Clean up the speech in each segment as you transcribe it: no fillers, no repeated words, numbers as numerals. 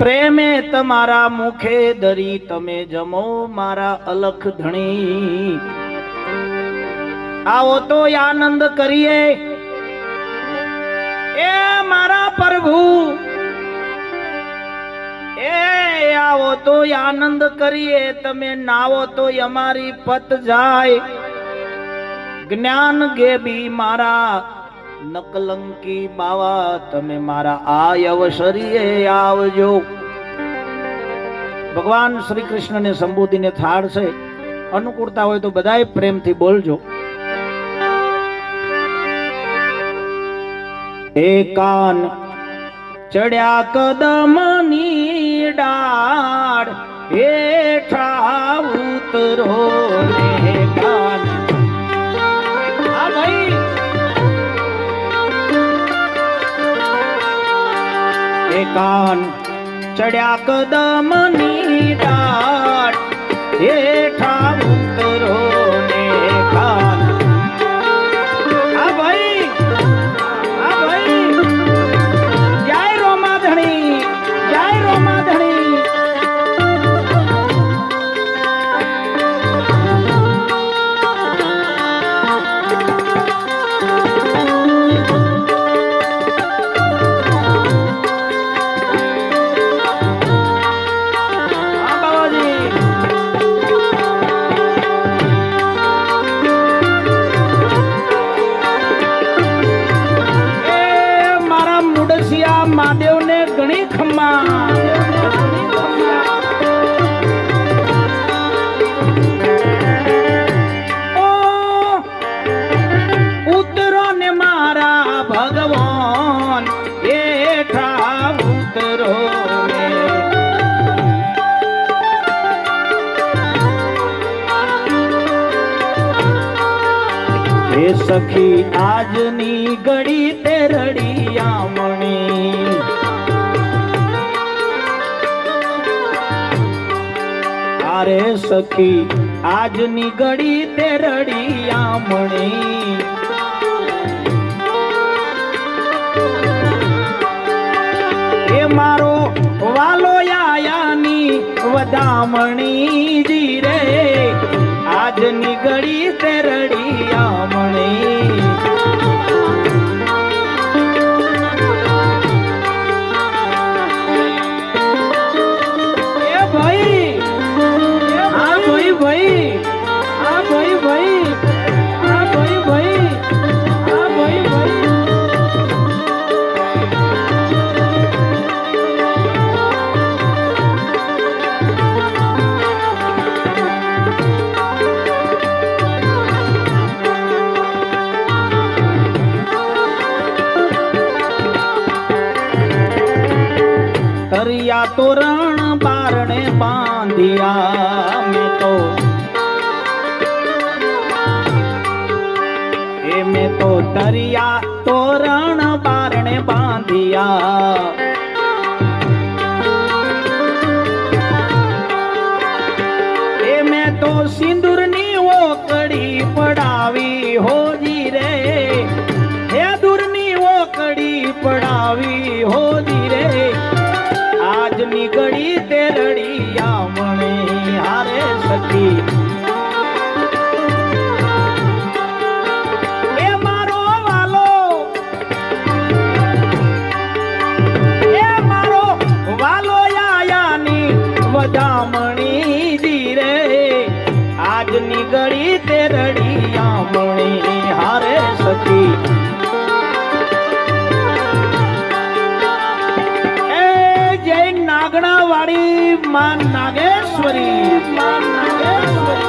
પ્રેમે તમારા મુખે દરી તમે જમો મારા અલખ ધણી આવો તો આનંદ કરીએ એ મારા પ્રભુ એ આવો તો આનંદ કરીએ તમે નાવો તો અમારી પત જાય જ્ઞાન ગેબી મારા નકલંકી બાવા તમે મારા આય અવસરીએ આવજો. ભગવાન શ્રી કૃષ્ણને સંબોધીને થાળ છે, અનુકૂળતા હોય તો બધાય પ્રેમથી બોલજો. એકાન ચડ્યા કદમની ડાળ હેઠા ઉતરો ને કાન. હા ભાઈ, એકાન ચડ્યા કદમની ડાળ હેઠા ઉતરો ને કાન. હા ભાઈ, હા ભાઈ, જય રોમાધણી, જય રોમાધણી. મહાદેવ ને ઘણી ખમ્મા. ઉતરો ને મારા ભગવાન હેઠા ઉતરો ને. હે સખી આજની ઘડી તે રડિયા મણી. અરે સખી આજની ઘડી તે રડિયા મણી. એ મારો વાલો આયાની વધામણી જી રે આજની ઘડી તે રડિયા મણી. તરિયા તોરણ બારણે બાંધિયા મેં તો તરિયા તોરણ બારણે બાંધિયા. એ મેં તો સિંદૂરની ઓકડી પડાવી હોજી રે. હે દૂરની ઓકડી પડાવી હોજી રે. આજની ઘડી તે રડિયા મણી. હારે સખી એ મારો વાલો, એ મારો વાલો આયાની વધામણી જી રે. આજની ઘડી તે રડિયા મણી. હારે સખી નાગણા વાળી માં નાગેશ્વરી, માં નાગેશ્વરી.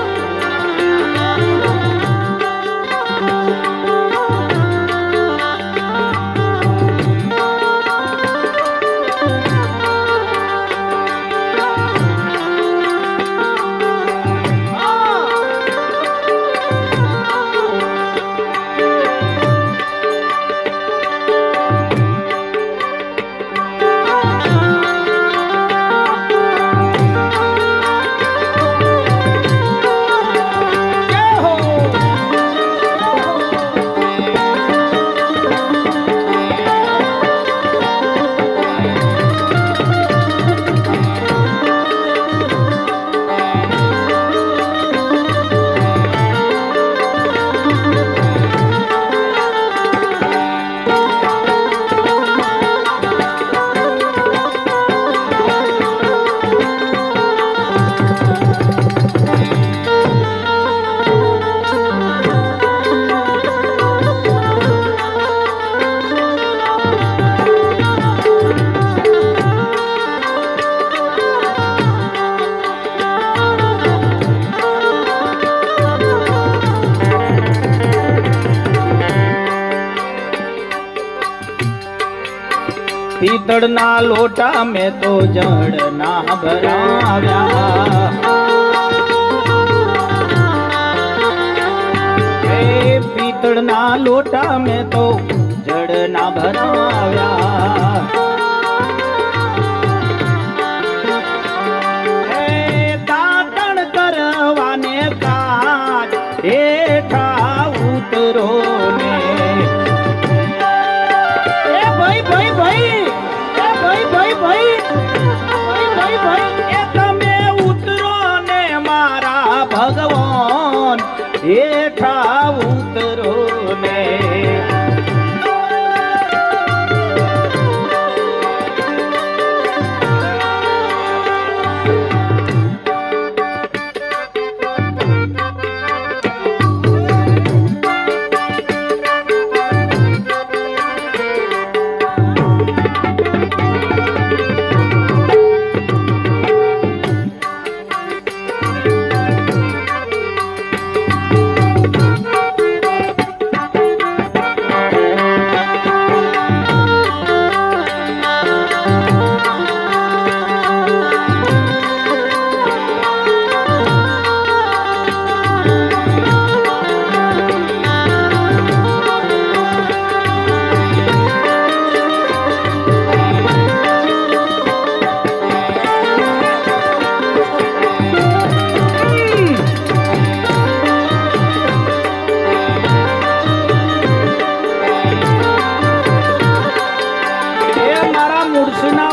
પિત્તળના લોટા મેં તો જળ ના ભરાવ્યા, પિત્તળના લોટા મેં તો જળ ના ભરાવ્યા, દાંતણ કરવાને કાચ હેઠા ઉતરો ને ભાઈ ભાઈ ભાઈ ભાઈ ભાઈ ભાઈ ભાઈ ભાઈ એ તમે ઉતરો ને મારા ભગવાન હેઠા ઉતરો ને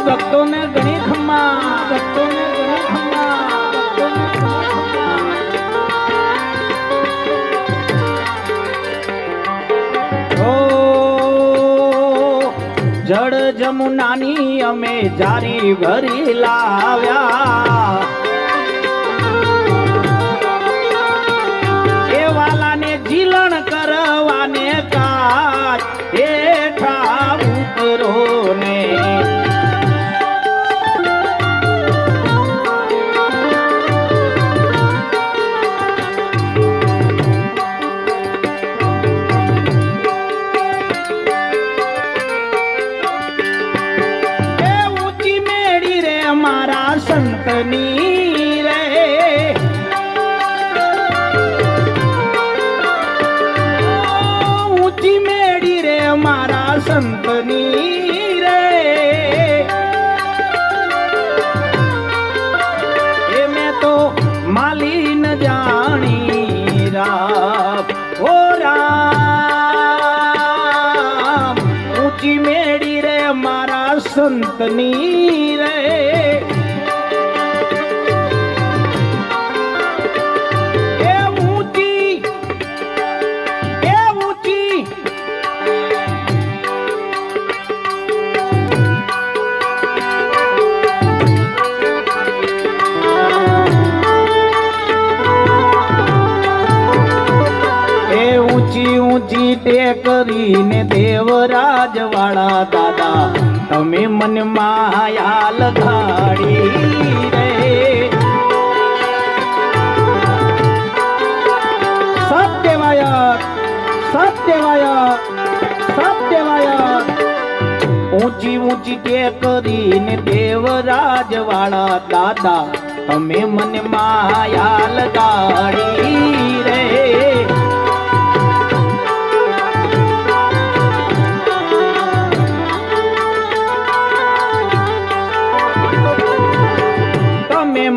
ભક્તોને ઘણી ખમ્મા, ભક્તોને ઘણી ખમ્મા, ભક્તોને ઘણી ખમ્મા. ઓ જળ જમુનાની અમે જારી ભરી લાવ્યા, એ વાલાને જીલણ કરવાને કાચ હેઠા ઉતરો ને સંતની રે ઊંચી મેડી રે મારા સંતની રે એ મેં તો માલી ન જાણી રામ ઓ રામ ઊંચી મેડી રે મારા સંતની રે ઊંચી ટેકરીને દેવરાજ વાળા દાદા તમે મને માયા લગાડી રે સત્યવાય સત્યવાય સત્યવાય ઊંચી ઊંચી ટેકરીને દેવરાજ વાળા દાદા તમે મને માયા લગાડી રે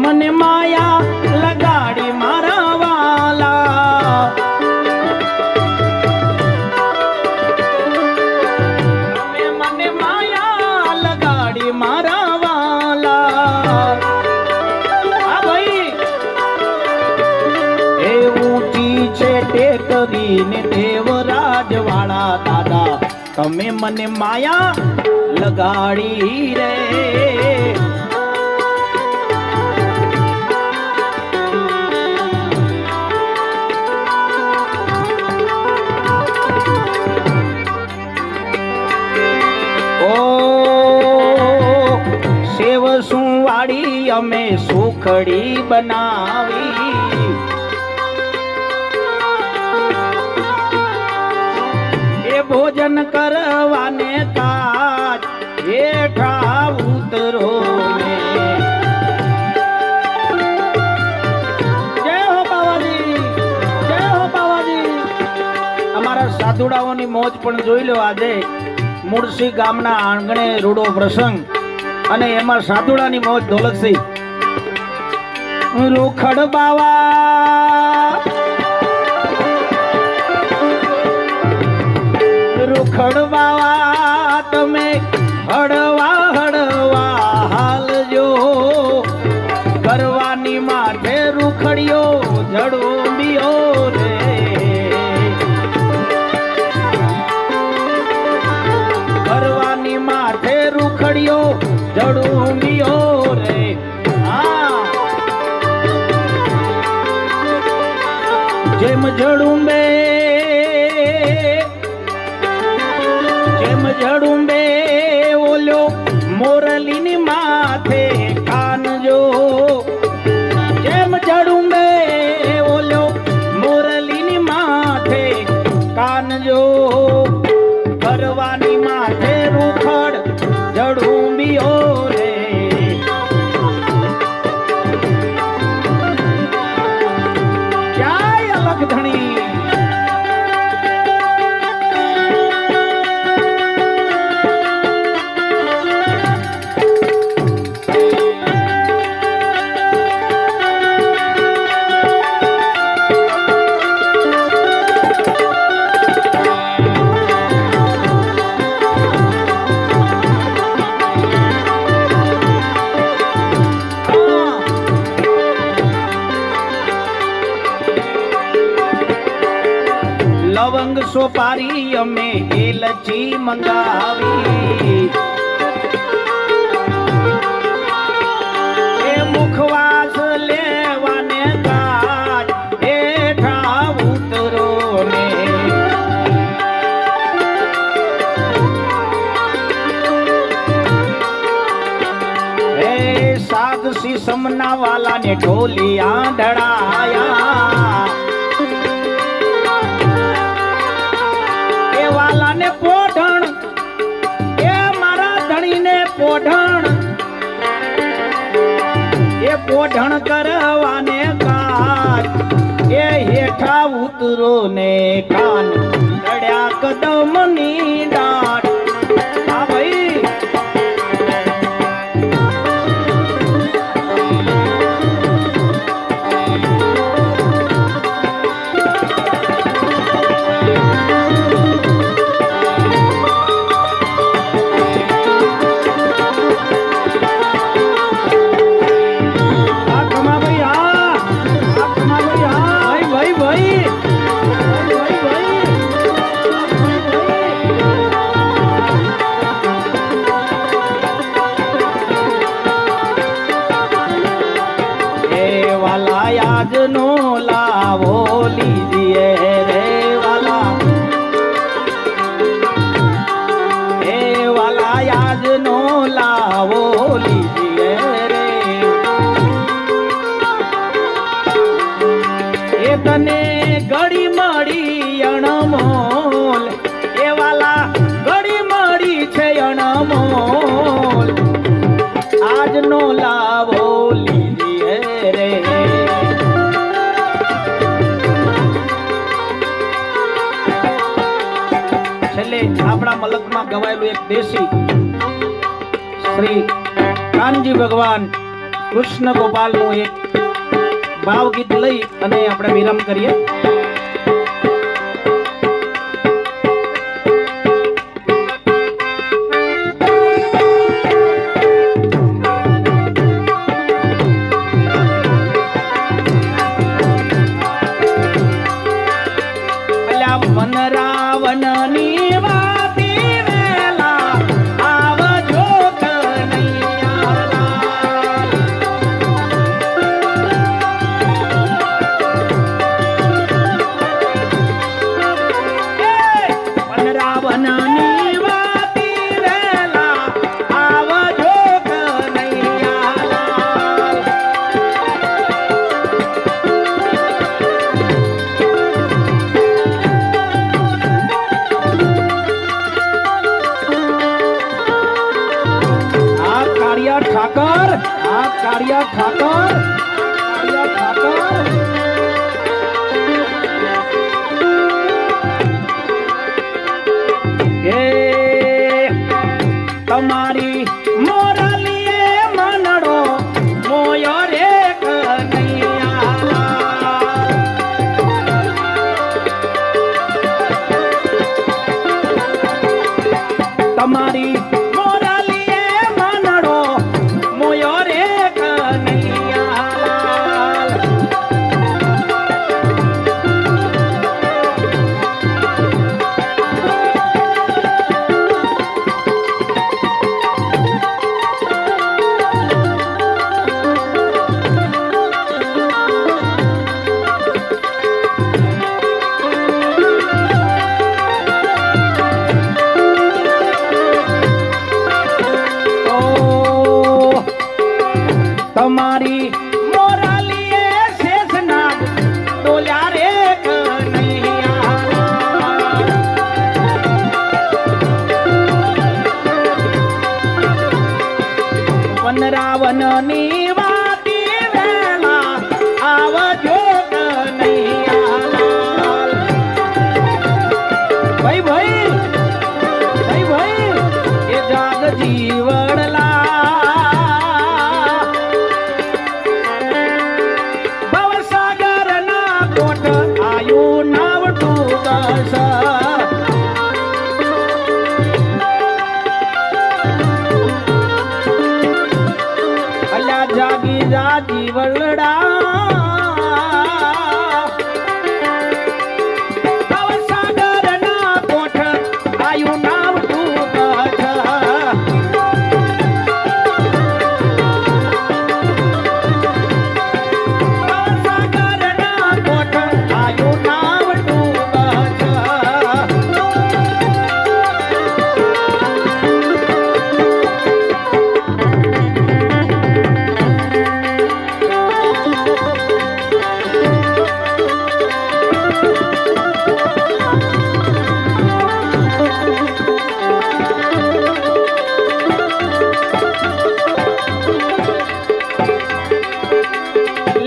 મને માયા લગાડી મારા વાલા તમે મને માયા લગાડી મારા વાલા આ ભાઈ એ ઊંચી છે ટેકરીને દેવરાજ વાળા દાદા તમે મને માયા લગાડી રે વાડી અમે સુખડી બનાવી એ ભોજન કરવાને કાચ એ હેઠા ઉતરો ને જય હો બાવાજી, જય હો બાવાજી. અમારા સાધુડાઓની મોજ પણ જોઈ લો. આજે મુળસી ગામના આંગણે રૂડો પ્રસંગ અને એમાં સાધુડાની મોજ ઢોલકસી. રૂખડ બાવા, રૂખડ બાવા તમે હળવા હળવા હાલજો. કરવાની માથે રૂખડિયો જડોંબિયો રે. કરવાની માથે રૂખડિયો જડોંબિયો રે. હા, જેમ જડુંબે, જેમ જડુંબે ઓલ્યો મોરલીની માથે કાનજો. જેમ જડુંબે ઓલ્યો મોરલીની માથે કાનજો. કરવાની માથે રૂખડ જડુંબિયો રે. ક્યાંય અલગ ધણી. લવંગ સોપારી અમે એલચી મંગાવી. એ મુખવાસ લેવાને કાટ હેઠા ઉતરો ને. એ સાગ સીસમના વાલાને ઢોલિયા ઢળાયા. વાલાને પોઢણ, એ મારા ધણીને પોઢણ, એ પોઢણ કરવાને કાન. એ હેઠા ઉતરો ને કાન ચડ્યા કદમની ડાટ. હા ભાઈ, આજનો લાવો લીજીએ રે વાલા. એ વાલા આજનો લાવો લીજીએ રે. એ તને ગળી મળી અણમોલ. એ વાલા ગળી મળી છે અણમોલ. આજનો લાવો લીજીએ રે. આપણા મલકમાં ગવાયેલું એક દેશી શ્રી કાનજી ભગવાન કૃષ્ણ ગોપાલનું એક ભાવગીત લઈ અને આપણે વિરામ કરીએ. મન રાવણની વાતી વેલા આવજો કનૈયા. આ કાળિયા ઠાકર એ તમારી મોરલીએ મનડો મોયો રે કનૈયા તમારી મોરલીએ મનડો મોયો રે કનૈયા તમારી મોરાલીએ શેષનાગ ડોલ્યા રે કનૈયા વનરાવનની વાતી વેલા આવજો કનૈયા ભાઈ એ જાગ જીવડલા જાગી જાજી વલડા ભવસાગર ના કોઠ આયુ નામ તું ભવસાગર ના કોઠ આયુ નામ તું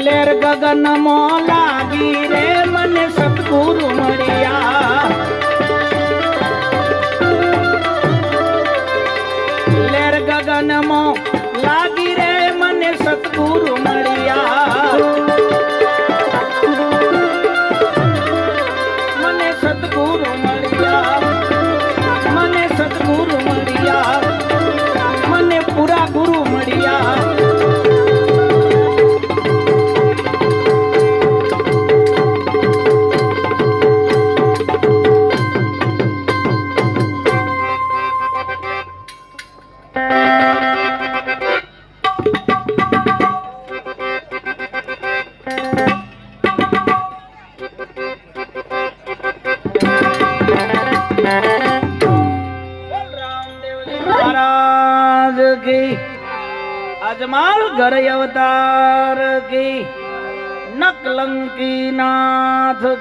લેર ગગન મો લાગી રે મને સતગુરુ મળ્યા લેર ગગન મો લાગી રે મને સતગુરુ મળ્યા મને સતગુરુ મળ્યા મને સતગુરુ મળ્યા મને પૂરા ગુરુ મળ્યા महाराज की अजमाल घर अवतार की नकलंकी नाथ की।